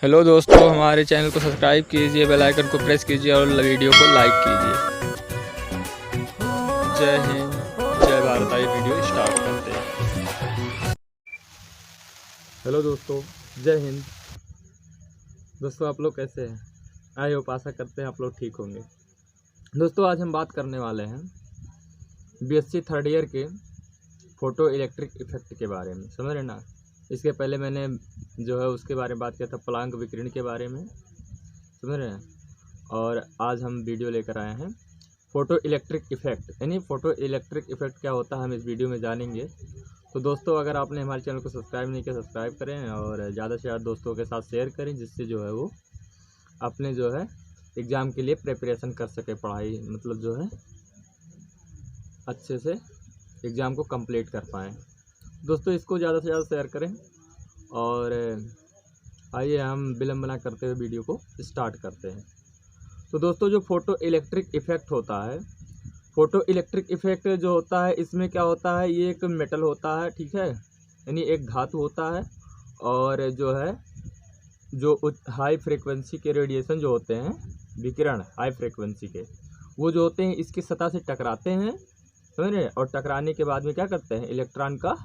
Hello दोस्तों, हमारे channel को सब्सक्राइब कीजिए, बेल आइकन को प्रेस कीजिए और वीडियो को लाइक कीजिए। जय हिंद, जय भारत। आइए वीडियो स्टार्ट करते हैं। हेलो दोस्तों, जय हिंद। दोस्तों, आप लोग कैसे हैं? आई होप आशा करते हैं आप लोग ठीक होंगे। दोस्तों, आज हम बात करने वाले हैं बीएससी थर्ड ईयर के फोटो इलेक्ट्रिक इफेक्ट के बारे में। समझ रहे ना? इसके पहले मैंने जो है उसके बारे में बात किया था, प्लांक विकिरण के बारे में। समझ रहे हैं? और आज हम वीडियो लेकर आए हैं फ़ोटो इलेक्ट्रिक इफ़ेक्ट। यानी फ़ोटो इलेक्ट्रिक इफ़ेक्ट क्या होता है हम इस वीडियो में जानेंगे। तो दोस्तों, अगर आपने हमारे चैनल को सब्सक्राइब नहीं किया, सब्सक्राइब करें और ज़्यादा से ज़्यादा दोस्तों के साथ शेयर करें, जिससे जो है वो अपने जो है एग्ज़ाम के लिए प्रिपरेशन कर सके। पढ़ाई मतलब जो है अच्छे से एग्ज़ाम को कंप्लीट कर पाएँ। दोस्तों, इसको ज़्यादा से ज़्यादा शेयर करें और आइए हम विलंब ना करते हुए वीडियो को स्टार्ट करते हैं। तो दोस्तों, जो फ़ोटो इलेक्ट्रिक इफ़ेक्ट होता है, फ़ोटो इलेक्ट्रिक इफ़ेक्ट जो होता है, इसमें क्या होता है, ये एक मेटल होता है, ठीक है, यानी एक धातु होता है। और जो है जो हाई फ्रीक्वेंसी के रेडिएशन जो होते हैं, विकिरण हाई फ्रीक्वेंसी के, वो जो होते हैं इसकी सतह से टकराते हैं। समझ रहे हैं? और टकराने के बाद में क्या करते हैं, इलेक्ट्रॉन का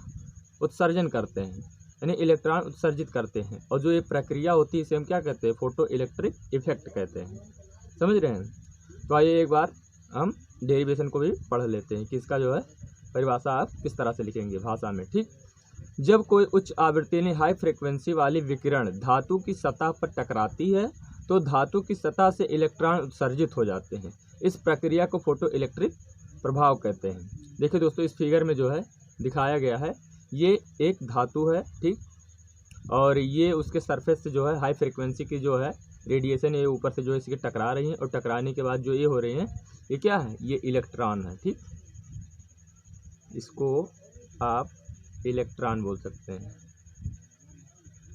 उत्सर्जन करते हैं, यानी इलेक्ट्रॉन उत्सर्जित करते हैं। और जो ये प्रक्रिया होती है इसे हम क्या कहते हैं, फोटो इलेक्ट्रिक इफेक्ट कहते हैं। समझ रहे हैं? तो आइए एक बार हम डेरिवेशन को भी पढ़ लेते हैं कि इसका जो है परिभाषा आप किस तरह से लिखेंगे भाषा में। ठीक, जब कोई उच्च आवृत्ति यानी हाई फ्रिक्वेंसी वाली विकिरण धातु की सतह पर टकराती है तो धातु की सतह से इलेक्ट्रॉन उत्सर्जित हो जाते हैं। इस प्रक्रिया को फोटो इलेक्ट्रिक प्रभाव कहते हैं। देखिए दोस्तों, इस फिगर में जो है दिखाया गया है, ये एक धातु है, ठीक, और ये उसके सरफेस से जो है हाई फ्रिक्वेंसी की जो है रेडिएशन ये ऊपर से जो है इसके टकरा रही हैं, और टकराने के बाद जो ये हो रही हैं, ये क्या है, ये इलेक्ट्रॉन है। ठीक, इसको आप इलेक्ट्रॉन बोल सकते हैं,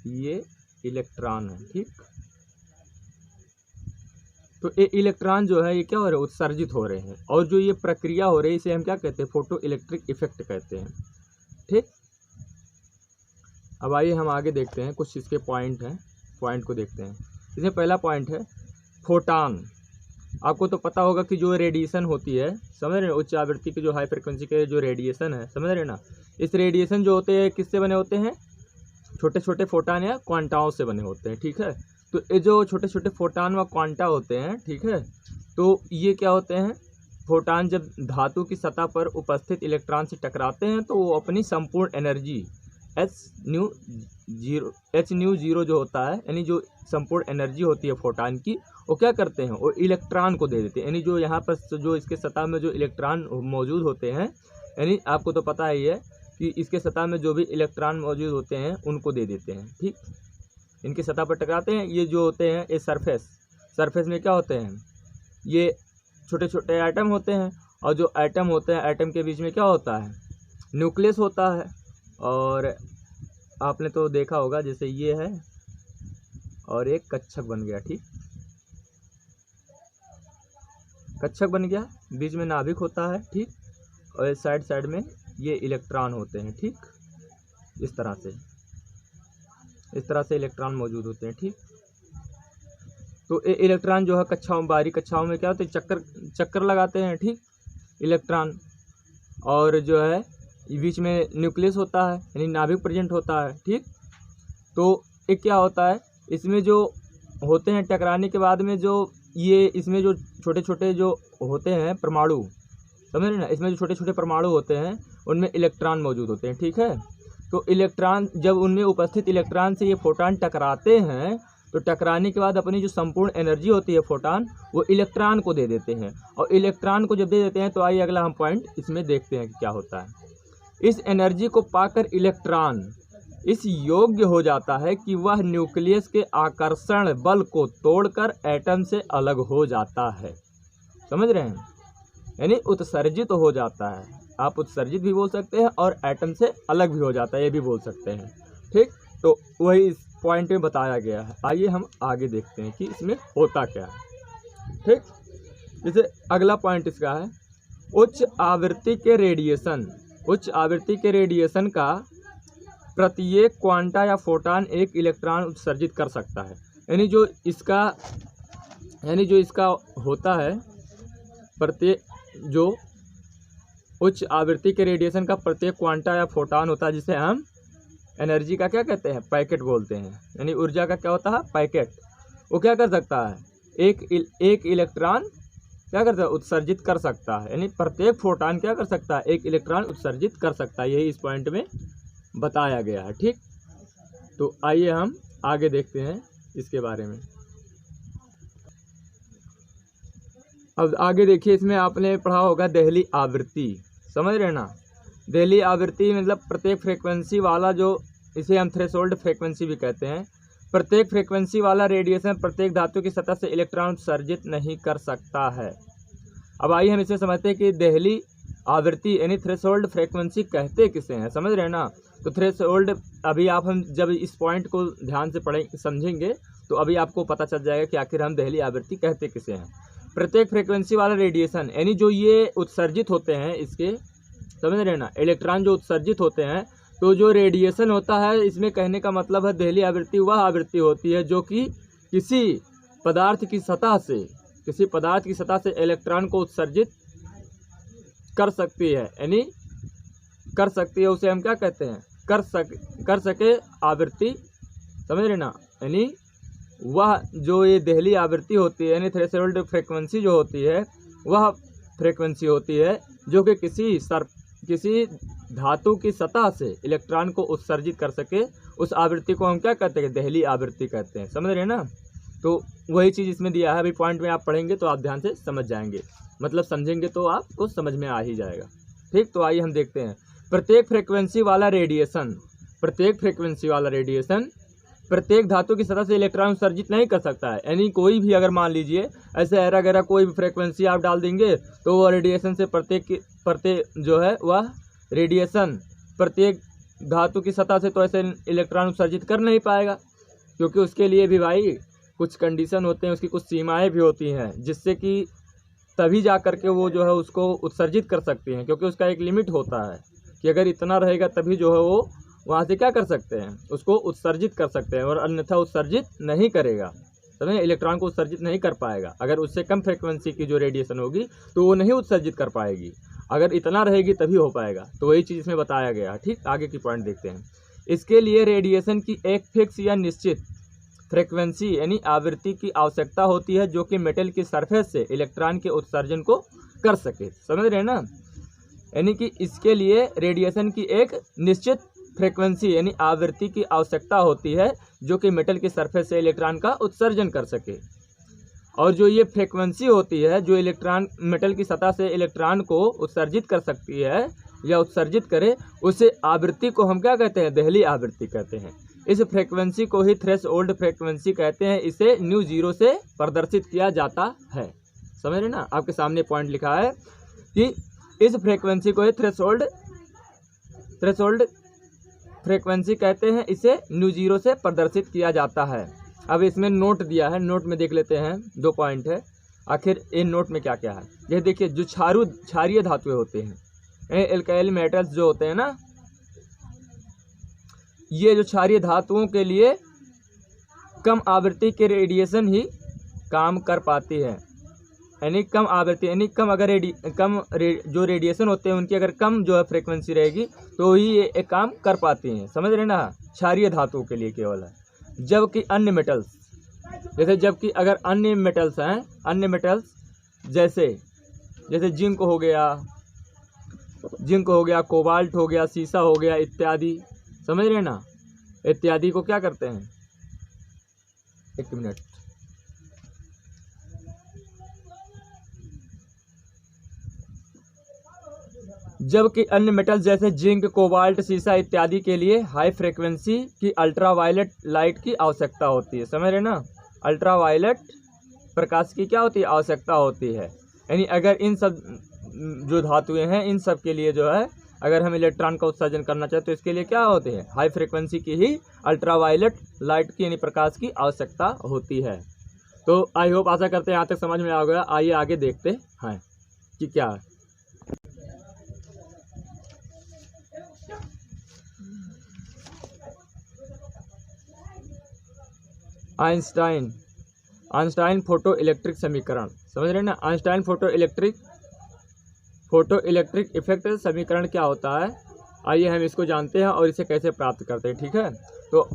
ये इलेक्ट्रॉन है। ठीक, तो ये इलेक्ट्रॉन जो है ये क्या हो रहे हैं, उत्सर्जित हो रहे हैं, और जो ये प्रक्रिया हो रही है इसे हम क्या कहते हैं, फोटो इलेक्ट्रिक इफेक्ट कहते हैं। ठीक, अब आइए हम आगे देखते हैं, कुछ इसके पॉइंट हैं, पॉइंट को देखते हैं। इसमें पहला पॉइंट है फोटान। आपको तो पता होगा कि जो रेडिएशन होती है, समझ रहे हैं, उच्च आवृत्ति की जो हाई फ्रिक्वेंसी के जो रेडिएशन है, समझ रहे हैं ना, इस रेडिएशन जो होते हैं किससे बने होते हैं, छोटे छोटे फोटान या क्वांटाओं से बने होते हैं। ठीक है, तो ये जो छोटे छोटे फोटान व क्वांटा होते हैं, ठीक है, तो ये क्या होते हैं, फोटान जब धातु की सतह पर उपस्थित इलेक्ट्रॉन से टकराते हैं तो वो अपनी संपूर्ण एनर्जी एच न्यू जीरो जो होता है, यानी जो संपूर्ण एनर्जी होती है फोटान की, वो क्या करते हैं, वो इलेक्ट्रॉन को दे देते हैं। यानी जो यहाँ पर जो इसके सतह में जो इलेक्ट्रॉन मौजूद होते हैं, यानी आपको तो पता ही है कि इसके सतह में जो भी इलेक्ट्रॉन मौजूद होते हैं उनको दे देते हैं। ठीक, इनकी सतह पर टकराते हैं, ये जो होते हैं ये सरफेस में क्या होते हैं, ये छोटे छोटे एटम होते हैं, और जो एटम होते हैं एटम के बीच में क्या होता है, न्यूक्लियस होता है। और आपने तो देखा होगा, जैसे ये है और एक कक्षक बन गया। ठीक, कक्षक बन गया, बीच में नाभिक होता है। ठीक, और साइड साइड में ये इलेक्ट्रॉन होते हैं। ठीक, इस तरह से इलेक्ट्रॉन मौजूद होते हैं। ठीक, तो ये इलेक्ट्रॉन जो है कक्षाओं, बाहरी कक्षाओं में क्या होते हैं, चक्कर लगाते हैं। ठीक, इलेक्ट्रॉन, और जो है बीच में न्यूक्लियस होता है, यानी नाभिक प्रेजेंट होता है। ठीक, तो एक क्या होता है, इसमें जो होते हैं टकराने के बाद में जो ये इसमें जो छोटे छोटे जो होते हैं परमाणु, समझ रहे ना, इसमें जो छोटे छोटे परमाणु होते हैं उनमें इलेक्ट्रॉन मौजूद होते हैं। ठीक है, तो इलेक्ट्रॉन जब उनमें उपस्थित इलेक्ट्रॉन से ये फोटान टकराते हैं तो टकराने के बाद अपनी जो संपूर्ण एनर्जी होती है फोटान, वो इलेक्ट्रॉन को दे देते हैं। और इलेक्ट्रॉन को जब दे देते हैं तो आइए अगला हम पॉइंट इसमें देखते हैं कि क्या होता है। इस एनर्जी को पाकर इलेक्ट्रॉन इस योग्य हो जाता है कि वह न्यूक्लियस के आकर्षण बल को तोड़कर एटम से अलग हो जाता है। समझ रहे हैं, यानी उत्सर्जित हो जाता है। आप उत्सर्जित भी बोल सकते हैं और एटम से अलग भी हो जाता है, ये भी बोल सकते हैं। ठीक, तो वही इस पॉइंट में बताया गया है। आइए हम आगे देखते हैं कि इसमें होता क्या है। ठीक, जैसे अगला पॉइंट इसका है उच्च आवृत्ति के रेडिएशन। उच्च आवृत्ति के रेडिएशन का प्रत्येक क्वांटा या फोटॉन एक इलेक्ट्रॉन उत्सर्जित कर सकता है। यानी जो इसका होता है प्रत्येक जो उच्च आवृत्ति के रेडिएशन का प्रत्येक क्वांटा या फोटॉन होता है, जिसे हम एनर्जी का क्या कहते हैं, पैकेट बोलते हैं। यानी ऊर्जा का क्या होता है, पैकेट। वो क्या कर सकता है, एक इलेक्ट्रॉन क्या करता है, उत्सर्जित कर सकता है। यानी प्रत्येक फोटॉन क्या कर सकता है, एक इलेक्ट्रॉन उत्सर्जित कर सकता है। यही इस पॉइंट में बताया गया है। ठीक, तो आइए हम आगे देखते हैं इसके बारे में। अब आगे देखिए, इसमें आपने पढ़ा होगा देहली आवृत्ति, समझ रहे ना। देहली आवृत्ति मतलब प्रत्येक फ्रीक्वेंसी वाला, जो इसे हम थ्रेशोल्ड फ्रीक्वेंसी भी कहते हैं, प्रत्येक फ्रीक्वेंसी वाला रेडिएशन प्रत्येक धातु की सतह से इलेक्ट्रॉन उत्सर्जित नहीं कर सकता है। अब आइए हम इसे समझते हैं कि देहली आवृत्ति यानी थ्रेशोल्ड फ्रीक्वेंसी कहते किसे हैं, समझ रहे हैं ना। तो थ्रेशोल्ड अभी हम जब इस पॉइंट को ध्यान से समझेंगे तो अभी आपको पता चल जाएगा कि आखिर हम देहली आवृत्ति कहते किसे हैं। प्रत्येक फ्रीक्वेंसी वाला रेडिएशन यानी जो ये उत्सर्जित होते हैं, इसके समझ रहे हैं ना, इलेक्ट्रॉन जो उत्सर्जित होते हैं, तो जो रेडिएशन होता है, इसमें कहने का मतलब है देहली आवृत्ति वह आवृत्ति होती है जो कि किसी पदार्थ की सतह से इलेक्ट्रॉन को उत्सर्जित कर सकती है। यानी कर सकती है, उसे हम क्या कहते हैं, कर सके आवृत्ति, समझ रहे ना। यानी वह जो ये देहली आवृत्ति होती है, यानी थ्रेशोल्ड फ्रीक्वेंसी जो होती है, वह फ्रीक्वेंसी होती है जो कि किसी धातु की सतह से इलेक्ट्रॉन को उत्सर्जित कर सके। उस आवृत्ति को हम क्या कहते हैं, देहली आवृत्ति कहते हैं, समझ रहे हैं ना। तो वही चीज़ इसमें दिया है। अभी पॉइंट में आप पढ़ेंगे तो आप ध्यान से समझ जाएंगे, मतलब समझेंगे तो आपको समझ में आ ही जाएगा। ठीक, तो आइए हम देखते हैं। प्रत्येक फ्रीक्वेंसी वाला रेडिएशन प्रत्येक धातु की सतह से इलेक्ट्रॉन उत्सर्जित नहीं कर सकता है। यानी कोई भी अगर मान लीजिए ऐसे ऐरा गैरा कोई भी फ्रीक्वेंसी आप डाल देंगे तो वह रेडिएशन से प्रत्येक जो है वह रेडिएशन प्रत्येक धातु की सतह से तो ऐसे इलेक्ट्रॉन उत्सर्जित कर नहीं पाएगा, क्योंकि उसके लिए भी भाई कुछ कंडीशन होते हैं, उसकी कुछ सीमाएं भी होती हैं, जिससे कि तभी जा कर के वो जो है उसको उत्सर्जित कर सकती हैं। क्योंकि उसका एक लिमिट होता है कि अगर इतना रहेगा तभी जो है वो वहाँ से क्या कर सकते हैं, उसको उत्सर्जित कर सकते हैं, और अन्यथा उत्सर्जित नहीं करेगा, समझे, इलेक्ट्रॉन को उत्सर्जित नहीं कर पाएगा। अगर उससे कम फ्रीक्वेंसी की जो रेडिएशन होगी तो वो नहीं उत्सर्जित कर पाएगी, अगर इतना रहेगी तभी हो पाएगा। तो वही चीज़ इसमें बताया गया। ठीक, आगे की पॉइंट देखते हैं। इसके लिए रेडिएशन की एक फिक्स या निश्चित फ्रीक्वेंसी यानी आवृत्ति की आवश्यकता होती है, जो कि मेटल की सरफेस से इलेक्ट्रॉन के उत्सर्जन को कर सके, समझ रहे हैं ना। यानी कि इसके लिए रेडिएशन की एक निश्चित फ्रीक्वेंसी यानी आवृत्ति की आवश्यकता होती है, जो कि मेटल की सरफेस से इलेक्ट्रॉन का उत्सर्जन कर सके। और जो ये फ्रीक्वेंसी होती है जो इलेक्ट्रॉन मेटल की सतह से इलेक्ट्रॉन को उत्सर्जित कर सकती है या उत्सर्जित करे, उसे आवृत्ति को हम क्या कहते हैं, देहली आवृत्ति कहते हैं। इस फ्रीक्वेंसी को ही थ्रेशोल्ड फ्रीक्वेंसी कहते हैं। इसे न्यू जीरो से प्रदर्शित किया जाता है, समझ रहे ना। आपके सामने पॉइंट लिखा है कि इस फ्रीक्वेंसी को ही थ्रेशोल्ड फ्रीक्वेंसी कहते हैं। इसे न्यू जीरो से प्रदर्शित किया जाता है। अब इसमें नोट दिया है, नोट में देख लेते हैं, 2 पॉइंट है। आखिर इन नोट में क्या क्या है, ये देखिए। जो क्षारीय धातुएं होते हैं, एल्काइल मेटल्स जो होते हैं ना, ये जो क्षारीय धातुओं के लिए कम आवृत्ति के रेडिएशन ही काम कर पाती है। यानी कम आवृत्ति यानी कम अगर जो रेडिएशन होते हैं उनकी अगर कम जो है फ्रीक्वेंसी रहेगी तो ही ये एक काम कर पाती हैं, समझ रहे ना। क्षारीय धातुओं के लिए केवल है। जबकि अन्य मेटल्स जबकि अगर अन्य मेटल्स हैं, अन्य मेटल्स जैसे जिंक हो गया, कोबाल्ट हो गया, सीसा हो गया इत्यादि, समझ रहे ना, इत्यादि को क्या करते हैं, एक मिनट, जबकि अन्य मेटल्स जैसे जिंक, कोबाल्ट, सीसा इत्यादि के लिए हाई फ्रीक्वेंसी की अल्ट्रावायलेट लाइट की आवश्यकता होती है, समझ रहे ना। अल्ट्रावायलेट प्रकाश की क्या होती है, आवश्यकता होती है। यानी अगर इन सब जो धातुएं हैं इन सब के लिए जो है अगर हम इलेक्ट्रॉन का उत्सर्जन करना चाहते तो इसके लिए क्या होते हैं, हाई फ्रीक्वेंसी की ही अल्ट्रावायलेट लाइट की यानी प्रकाश की आवश्यकता होती है। तो आई होप, आशा करते हैं यहाँ तक समझ में आ गया। आइए आगे देखते हैं कि क्या है। आइंस्टाइन फोटो इलेक्ट्रिक समीकरण, समझ रहे हैं ना। आइंस्टाइन फोटो इलेक्ट्रिक इफेक्ट समीकरण क्या होता है, आइए हम इसको जानते हैं और इसे कैसे प्राप्त करते हैं, ठीक है। तो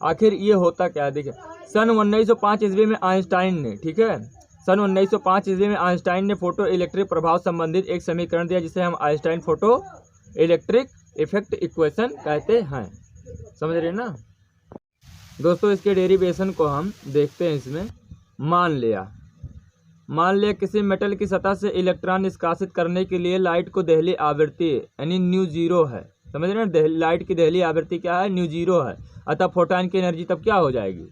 आखिर ये होता क्या है, देखिए सन 1905 ईस्वी में आइंस्टाइन ने, ठीक है, सन 1905 ईस्वी में आइंस्टाइन ने फोटो इलेक्ट्रिक प्रभाव संबंधित एक समीकरण दिया जिसे हम Einstein photo electric effect equation कहते हैं, समझ रहे हैं ना दोस्तों। इसके डेरिवेशन को हम देखते हैं। इसमें मान लिया किसी मेटल की सतह से इलेक्ट्रॉन निष्कासित करने के लिए लाइट को दहली आवृत्ति यानी न्यू जीरो है, समझ रहे हैं। लाइट की दहली आवृत्ति क्या है, न्यू जीरो है, अतः फोटॉन की एनर्जी तब क्या हो जाएगी,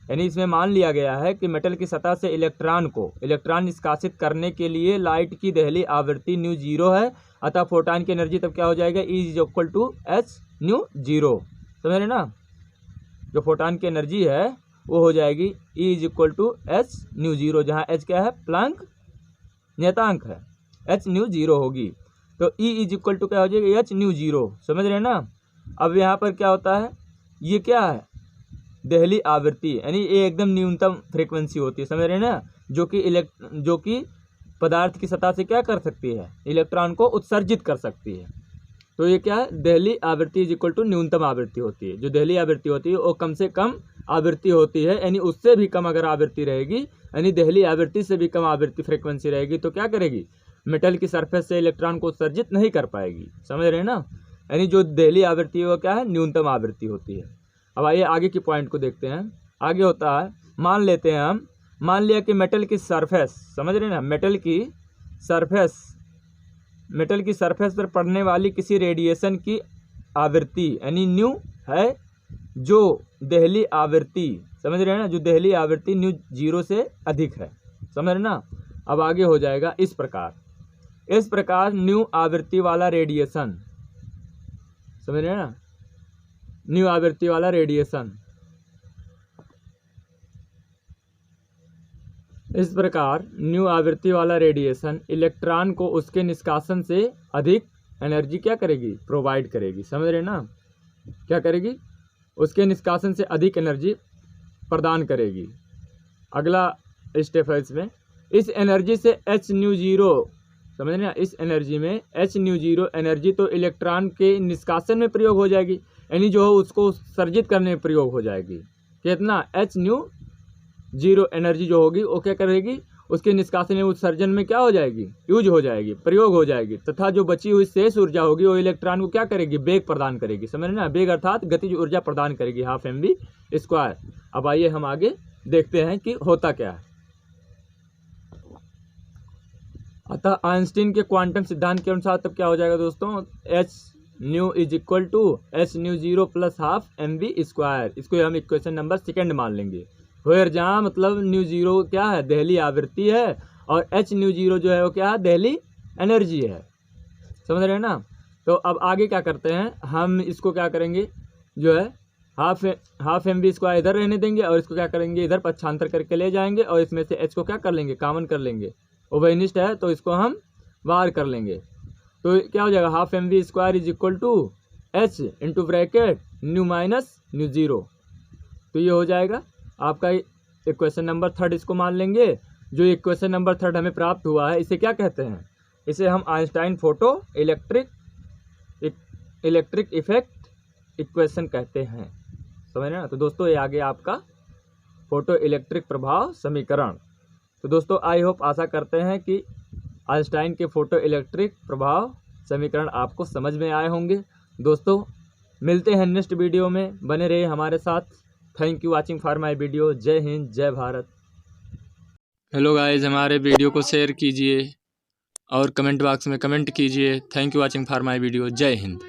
यानी इसमें मान लिया गया है कि मेटल की सतह से इलेक्ट्रॉन निष्कासित करने के लिए लाइट की दहली आवृत्ति न्यू जीरो है, अतः फोटॉन की एनर्जी तब क्या हो जाएगा, E is equal to h nu zero, समझ रहे ना। जो फोटॉन की एनर्जी है वो हो जाएगी E is equal to h nu zero, जहाँ एच क्या है, प्लैंक नियतांक है, एच न्यू जीरो होगी, तो E इज इक्वल टू क्या हो जाएगा, एच न्यू जीरो, समझ रहे हैं ना। अब यहाँ पर क्या होता है, ये क्या है, दहली आवृत्ति, यानी ये एकदम न्यूनतम फ्रीक्वेंसी होती है, समझ रहे हैं ना, जो कि पदार्थ की सतह से क्या कर सकती है, इलेक्ट्रॉन को उत्सर्जित कर सकती है। तो ये क्या है, दहली आवृत्ति इज इक्वल टू न्यूनतम आवृत्ति होती है। जो दहली आवृत्ति होती है वो कम से कम आवृत्ति होती है, यानी उससे भी कम अगर आवृत्ति रहेगी, यानी दहली आवृत्ति से भी कम आवृत्ति फ्रीक्वेंसी रहेगी तो क्या करेगी, मेटल की सरफेस से इलेक्ट्रॉन को उत्सर्जित नहीं कर पाएगी, समझ रहे हैं ना। यानी जो दहली आवृत्ति है वो क्या है, न्यूनतम आवृत्ति होती है। अब आइए आगे की पॉइंट को देखते हैं। आगे होता है, मान लिया कि मेटल की सरफेस, समझ रहे हैं ना, मेटल की सरफेस पर पड़ने वाली किसी रेडिएशन की आवृत्ति यानी न्यू है, जो दहली आवृत्ति, समझ रहे हैं ना, जो दहली आवृत्ति न्यू जीरो से अधिक है, समझ रहे ना। अब आगे हो जाएगा इस प्रकार न्यू आवृत्ति वाला रेडिएशन, समझ रहे हैं ना, न्यू आवृत्ति वाला रेडिएशन, इस प्रकार न्यू आवृत्ति वाला रेडिएशन इलेक्ट्रॉन को उसके निष्कासन से अधिक एनर्जी क्या करेगी, प्रोवाइड करेगी, समझ रहे ना, क्या करेगी, उसके निष्कासन से अधिक एनर्जी प्रदान करेगी। अगला स्टेप है इसमें, इस एनर्जी से एच न्यू जीरो, समझ रहे ना, इस एनर्जी में एच न्यू जीरो एनर्जी तो इलेक्ट्रॉन के निष्कासन में प्रयोग हो जाएगी, यानी जो उसको उत्सर्जित करने में प्रयोग हो जाएगी। कितना, एच न्यू जीरो एनर्जी जो होगी वो क्या करेगी, उसके निष्कासन में उत्सर्जन में क्या हो जाएगी, यूज हो जाएगी, प्रयोग हो जाएगी, तथा जो बची हुई शेष ऊर्जा होगी वो इलेक्ट्रॉन को क्या करेगी, वेग प्रदान करेगी, समझ ना, वेग अर्थात गतिज ऊर्जा प्रदान करेगी, हाफ mv²। अब आइए हम आगे देखते हैं कि होता क्या है। अतः आइंस्टीन के क्वांटम सिद्धांत के अनुसार तब क्या हो जाएगा दोस्तों, h nu is equal to h nu zero plus half mv²। इसको हम इक्वेशन नंबर 2 मान लेंगे, वेयर जहाँ मतलब न्यू जीरो क्या है, दहली आवृत्ति है, और एच न्यू जीरो जो है वो क्या है, दहली एनर्जी है, समझ रहे हैं ना। तो अब आगे क्या करते हैं, हम इसको क्या करेंगे, जो है हाफ mv² इधर रहने देंगे और इसको क्या करेंगे, इधर पक्षांतर करके ले जाएंगे और इसमें से h को क्या कर लेंगे, कॉमन कर लेंगे, ओवरनिस्ट है तो इसको हम बाहर कर लेंगे, तो क्या हो जाएगा, half mv² is equal to h into bracket nu minus nu zero. तो ये हो जाएगा आपका इक्वेशन नंबर 3, इसको मान लेंगे। जो इक्वेशन नंबर 3 हमें प्राप्त हुआ है इसे क्या कहते हैं, इसे हम Einstein photo electric effect equation कहते हैं, समझ रहे ना। तो दोस्तों ये आगे आपका फोटो इलेक्ट्रिक प्रभाव समीकरण। तो दोस्तों आई होप, आशा करते हैं कि आइंस्टाइन के फोटो इलेक्ट्रिक प्रभाव समीकरण आपको समझ में आए होंगे। दोस्तों मिलते हैं नेक्स्ट वीडियो में, बने रहिए हमारे साथ। Thank you watching for my video. जय हिंद, जय भारत। हेलो गाइस, हमारे वीडियो को शेयर कीजिए और कमेंट बॉक्स में कमेंट कीजिए। Thank you watching for my video. जय हिंद।